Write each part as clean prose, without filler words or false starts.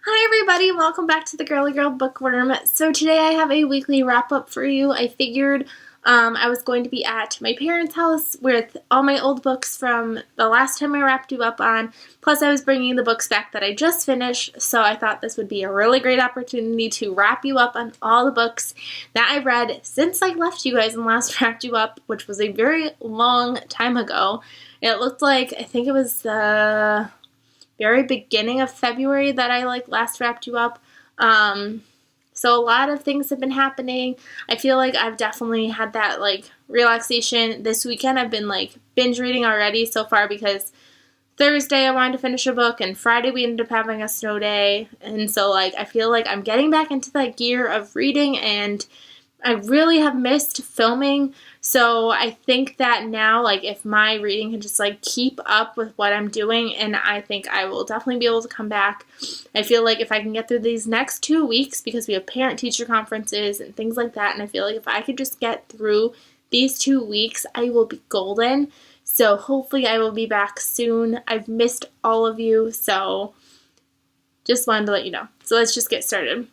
Hi everybody, welcome back to the Girly Girl Bookworm. So today I have a weekly wrap up for you. I figured I was going to be at my parents' house with all my old books from the last time I wrapped you up on, plus I was bringing the books back that I just finished, so I thought this would be a really great opportunity to wrap you up on all the books that I've read since I left you guys and last wrapped you up, which was a very long time ago. It looked like, I think it was the very beginning of February that I last wrapped you up. So a lot of things have been happening. I feel like I've definitely had that relaxation. This weekend I've been binge reading already so far because Thursday I wanted to finish a book and Friday we ended up having a snow day. And so I feel like I'm getting back into that gear of reading, and I really have missed filming. So I think that now, if my reading can just, keep up with what I'm doing, and I think I will definitely be able to come back. I feel like if I can get through these next 2 weeks, because we have parent-teacher conferences and things like that, and I feel like if I could just get through these 2 weeks, I will be golden. So hopefully I will be back soon. I've missed all of you, so just wanted to let you know. So let's just get started.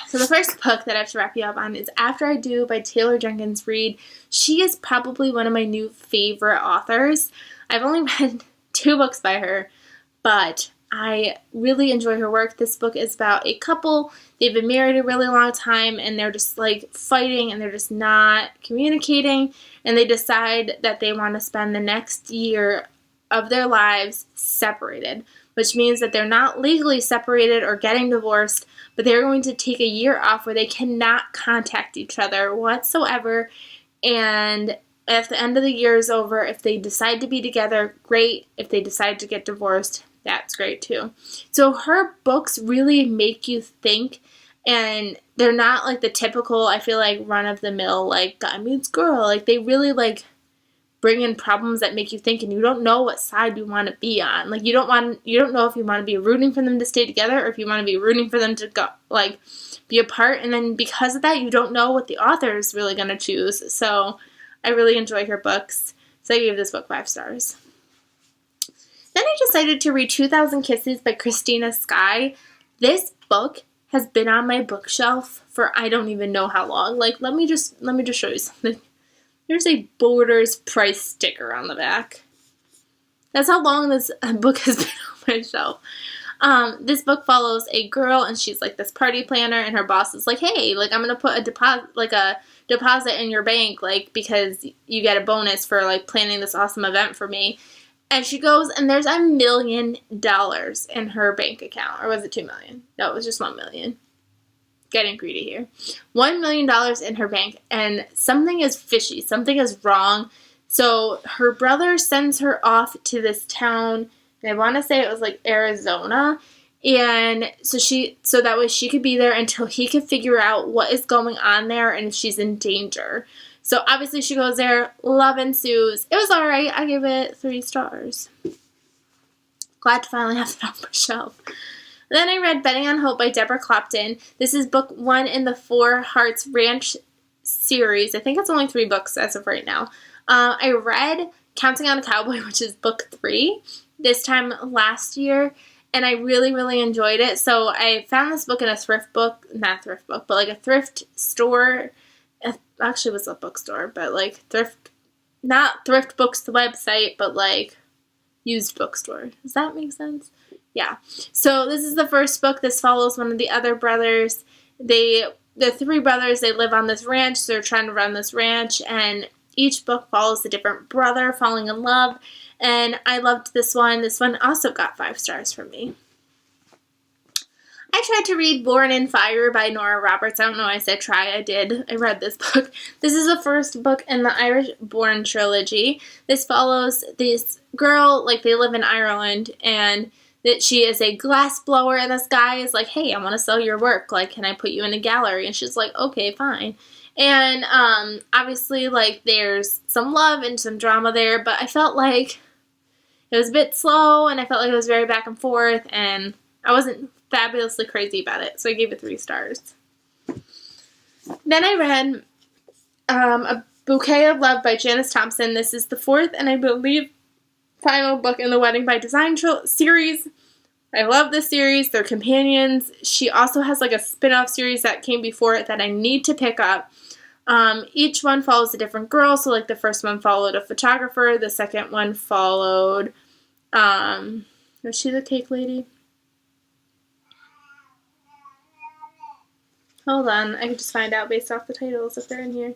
So the first book that I have to wrap you up on is After I Do by Taylor Jenkins Reid. She is probably one of my new favorite authors. I've only read 2 books by her, but I really enjoy her work. This book is about a couple. They've been married a really long time, and they're just fighting, and they're just not communicating, and they decide that they want to spend the next year of their lives separated, which means that they're not legally separated or getting divorced, but they're going to take a year off where they cannot contact each other whatsoever. And if the end of the year is over, if they decide to be together, great. If they decide to get divorced, that's great too. So her books really make you think, and they're not the typical, I feel run-of-the-mill, guy meets girl. They really bring in problems that make you think, and you don't know what side you want to be on. You don't know if you want to be rooting for them to stay together or if you want to be rooting for them to go be apart. And then because of that, you don't know what the author is really going to choose. So I really enjoy her books. So I gave this book 5 stars. Then I decided to read 2,000 Kisses by Christina Sky. This book has been on my bookshelf for I don't even know how long. Let me just show you something. There's a Borders price sticker on the back. That's how long this book has been on my shelf. This book follows a girl, and she's this party planner, and her boss is hey, I'm gonna put a deposit in your bank, because you get a bonus for planning this awesome event for me. And she goes, and there's $1 million in her bank account, or was it $2 million? No, it was just $1 million. Getting greedy here. $1 million in her bank, and something is fishy. Something is wrong. So her brother sends her off to this town, and I want to say it was Arizona, and so that way she could be there until he could figure out what is going on there and if she's in danger. So obviously she goes there. Love ensues. It was alright. I gave it 3 stars. Glad to finally have it off my shelf. Then I read Betting on Hope by Deborah Clopton. This is book 1 in the 4 Hearts Ranch series. I think it's only 3 books as of right now. I read Counting on a Cowboy, which is book 3, this time last year, and I really, really enjoyed it. So I found this book in a thrift book, not thrift book, but a thrift store. Actually, it was a bookstore, but not Thrift Books, the website, but used bookstore. Does that make sense? Yeah. So this is the first book. This follows one of the other brothers. The 3 brothers, they live on this ranch. So they're trying to run this ranch, and each book follows a different brother falling in love. And I loved this one. This one also got 5 stars from me. I tried to read Born in Fire by Nora Roberts. I don't know why I said try. I did. I read this book. This is the first book in the Irish Born trilogy. This follows this girl, they live in Ireland, and that she is a glass blower, and this guy is hey, I want to sell your work. Can I put you in a gallery? And she's okay, fine. And obviously, there's some love and some drama there, but I felt it was a bit slow, and I felt it was very back and forth, and I wasn't fabulously crazy about it, so I gave it 3 stars. Then I read A Bouquet of Love by Janice Thompson. This is the 4th and I believe final book in the Wedding by Design series. I love this series. They're companions. She also has like a spin-off series that came before it that I need to pick up. Each one follows a different girl. So like the first one followed a photographer. The second one followed, was she the cake lady? Hold on. I can just find out based off the titles if they're in here.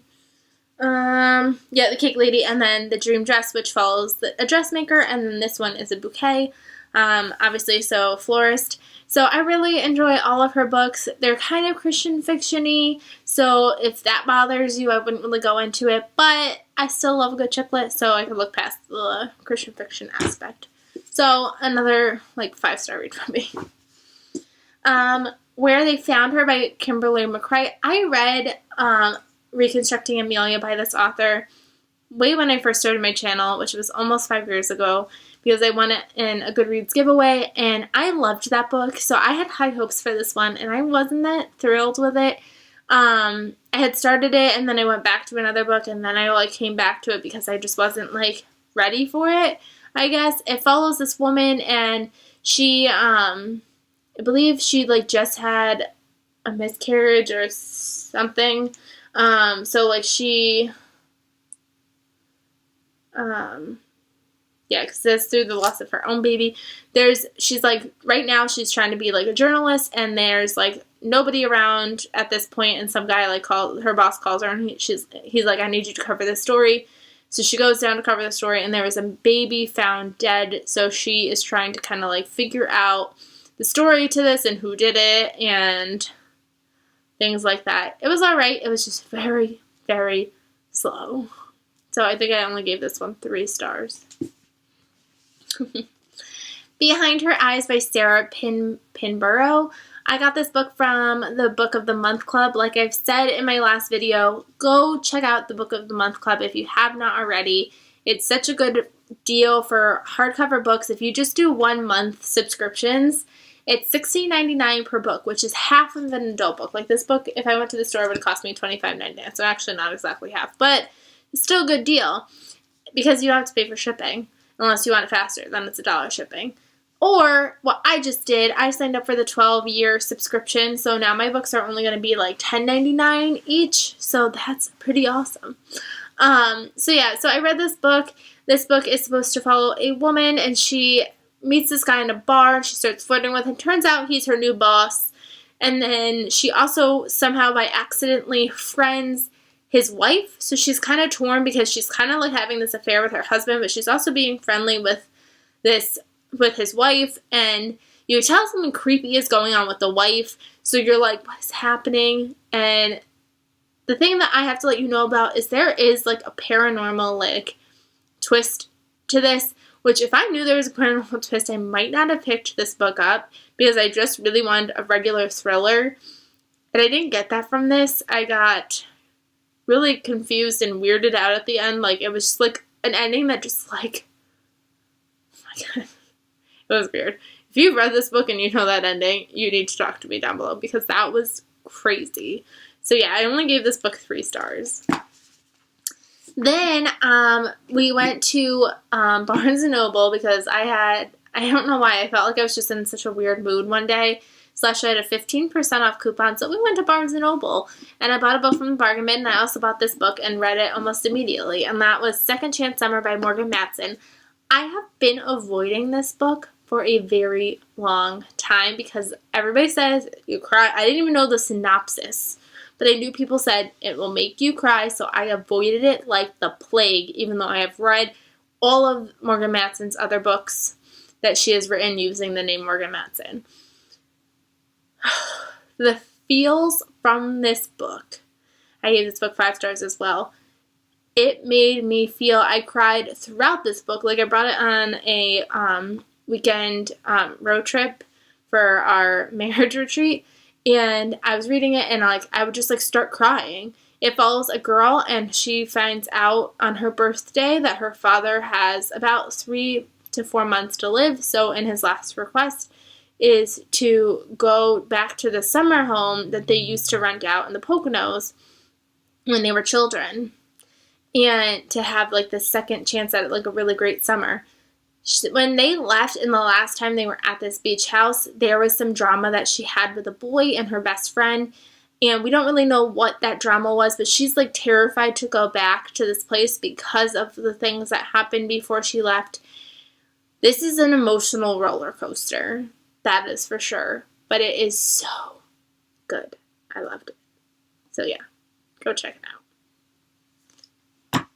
Yeah, the cake lady, and then the dream dress, which follows a dressmaker, and then this one is a bouquet. Obviously, so florist. So I really enjoy all of her books. They're kind of Christian fiction-y, so if that bothers you, I wouldn't really go into it, but I still love a good chick lit, so I can look past the Christian fiction aspect. So another, like, 5-star read from me. Where They Found Her by Kimberly McCrae. I read Reconstructing Amelia by this author way when I first started my channel, which was almost 5 years ago, because I won it in a Goodreads giveaway, and I loved that book, so I had high hopes for this one, and I wasn't that thrilled with it. I had started it, and then I went back to another book, and then I like came back to it because I just wasn't like ready for it, I guess. It follows this woman, and she, I believe she like just had a miscarriage or something. So like she, yeah, because it's through the loss of her own baby. She's like, right now she's trying to be like a journalist, and there's like nobody around at this point, and some guy like her boss calls her, and he's like, I need you to cover this story. So she goes down to cover the story, and there was a baby found dead, so she is trying to kind of like figure out the story to this and who did it and things like that. It was alright. It was just very, very slow. So I think I only gave this one 3 stars. Behind Her Eyes by Sarah Pinborough. I got this book from the Book of the Month Club. Like I've said in my last video, go check out the Book of the Month Club if you have not already. It's such a good deal for hardcover books. If you just do 1 month subscriptions, it's $16.99 per book, which is half of an adult book. Like this book, if I went to the store, it would cost me $25.99. So actually not exactly half, but it's still a good deal because you don't have to pay for shipping unless you want it faster. Then it's $1 shipping. Or what I just did, I signed up for the 12-year subscription. So now my books are only going to be like $10.99 each. So that's pretty awesome. So yeah, so I read this book. This book is supposed to follow a woman, and she meets this guy in a bar, and she starts flirting with him. Turns out he's her new boss. And then she also somehow by accidentally friends his wife. So she's kind of torn because she's kind of like having this affair with her husband, but she's also being friendly with his wife. And you tell something creepy is going on with the wife. So you're like, what is happening? And the thing that I have to let you know about is there is like a paranormal like twist to this, which if I knew there was a paranormal twist, I might not have picked this book up because I just really wanted a regular thriller. And I didn't get that from this. I got really confused and weirded out at the end. Like, it was just like an ending that just like, oh my God, it was weird. If you've read this book and you know that ending, you need to talk to me down below because that was crazy. So yeah, I only gave this book 3 stars. Then we went to Barnes & Noble because I don't know why, I felt like I was just in such a weird mood one day. / I had a 15% off coupon, so we went to Barnes & Noble, and I bought a book from the bargain bin, and I also bought this book and read it almost immediately, and that was Second Chance Summer by Morgan Matson. I have been avoiding this book for a very long time because everybody says you cry. I didn't even know the synopsis, but I knew people said it will make you cry, so I avoided it like the plague, even though I have read all of Morgan Matson's other books that she has written using the name Morgan Matson. The feels from this book, I gave this book 5 stars as well. It made me feel, I cried throughout this book. Like I brought it on a weekend road trip for our marriage retreat, and I was reading it, and like I would just like start crying. It follows a girl, and she finds out on her birthday that her father has about 3 to 4 months to live. So in his last request is to go back to the summer home that they used to rent out in the Poconos when they were children, and to have like the second chance at like a really great summer. When they left and the last time they were at this beach house, there was some drama that she had with a boy and her best friend. And we don't really know what that drama was, but she's like terrified to go back to this place because of the things that happened before she left. This is an emotional roller coaster. That is for sure. But it is so good. I loved it. So yeah, go check it out.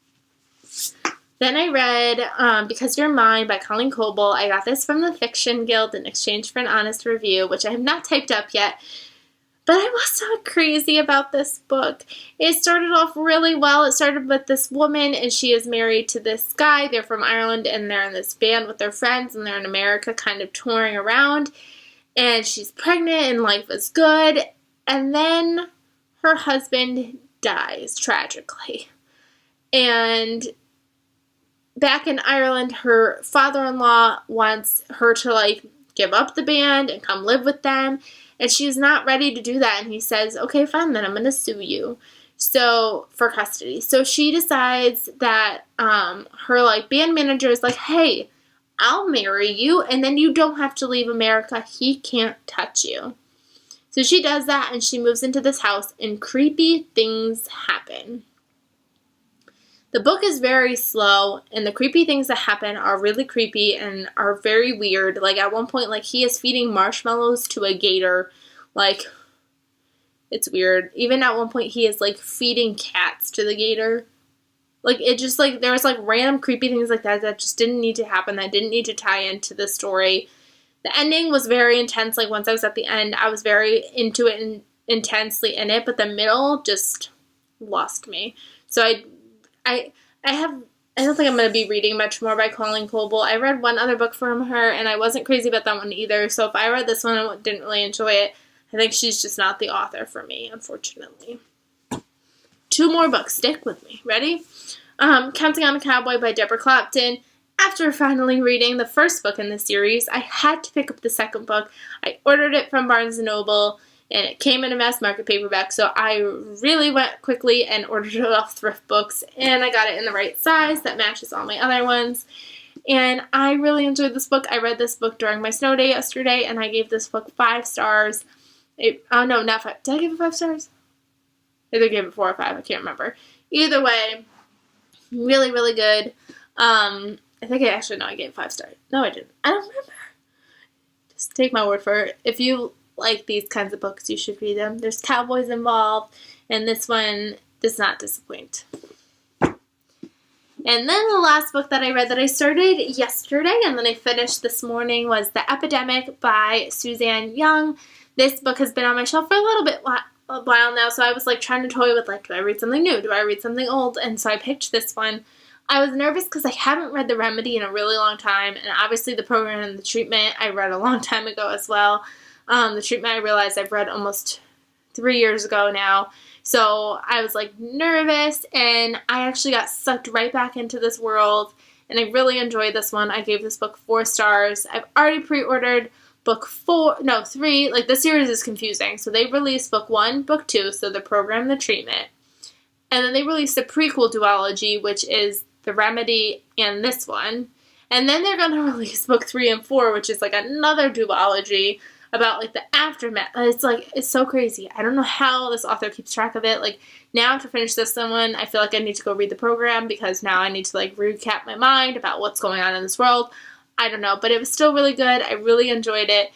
Then I read Because You're Mine by Colleen Coble. I got this from the Fiction Guild in exchange for an honest review, which I have not typed up yet. But I was not crazy about this book. It started off really well. It started with this woman, and she is married to this guy. They're from Ireland, and they're in this band with their friends, and they're in America kind of touring around. And she's pregnant, and life is good. And then her husband dies tragically. And back in Ireland, her father-in-law wants her to, like, give up the band and come live with them. And she's not ready to do that. And he says, okay, fine, then I'm going to sue you. So, for custody. So she decides that her, like, band manager is like, hey, I'll marry you, and then you don't have to leave America. He can't touch you. So she does that, and she moves into this house, and creepy things happen. The book is very slow, and the creepy things that happen are really creepy and are very weird. Like, at one point, like, he is feeding marshmallows to a gator. Like, it's weird. Even at one point, he is, like, feeding cats to the gator. Like, it just, like, there was, like, random creepy things like that that just didn't need to happen, that didn't need to tie into the story. The ending was very intense. Like, once I was at the end, I was very into it and intensely in it, but the middle just lost me. So I don't think I'm going to be reading much more by Colleen Coble. I read one other book from her, and I wasn't crazy about that one either. So if I read this one and didn't really enjoy it, I think she's just not the author for me, unfortunately. 2 more books. Stick with me. Ready? Counting on a Cowboy by Deborah Clapton. After finally reading the first book in the series, I had to pick up the second book. I ordered it from Barnes & Noble, and it came in a mass market paperback, so I really went quickly and ordered it off Thrift Books, and I got it in the right size that matches all my other ones. And I really enjoyed this book. I read this book during my snow day yesterday, and I gave this book 5 stars. Oh, no, not 5. Did I give it 5 stars? I either gave it 4 or 5. I can't remember. Either way, really, really good. I think I gave it 5 stars. No, I didn't. I don't remember. Just take my word for it. If you like these kinds of books, you should read them. There's cowboys involved, and this one does not disappoint. And then the last book that I read that I started yesterday and then I finished this morning was The Epidemic by Suzanne Young. This book has been on my shelf for a while now, so I was like trying to toy with like, do I read something new? Do I read something old? And so I picked this one. I was nervous because I haven't read The Remedy in a really long time, and obviously The Program and the Treatment I read a long time ago as well. The Treatment I realized I've read almost 3 years ago now. So I was like nervous, and I actually got sucked right back into this world, and I really enjoyed this one. I gave this book 4 stars. I've already pre-ordered book 3. Like, the series is confusing. So they released book 1, book 2, so The Program, the Treatment. And then they released a prequel duology, which is The Remedy and this one. And then they're going to release book 3 and 4, which is like another duology about like the aftermath. It's so crazy. I don't know how this author keeps track of it. Like, now to finish this one, I feel like I need to go read The Program because now I need to like recap my mind about what's going on in this world. I don't know, but it was still really good. I really enjoyed it.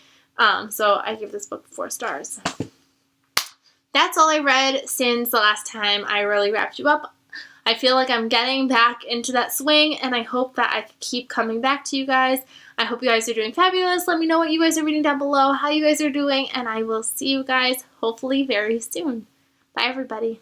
So I give this book 4 stars. That's all I read since the last time I really wrapped you up. I feel like I'm getting back into that swing, and I hope that I can keep coming back to you guys. I hope you guys are doing fabulous. Let me know what you guys are reading down below, how you guys are doing, and I will see you guys hopefully very soon. Bye, everybody.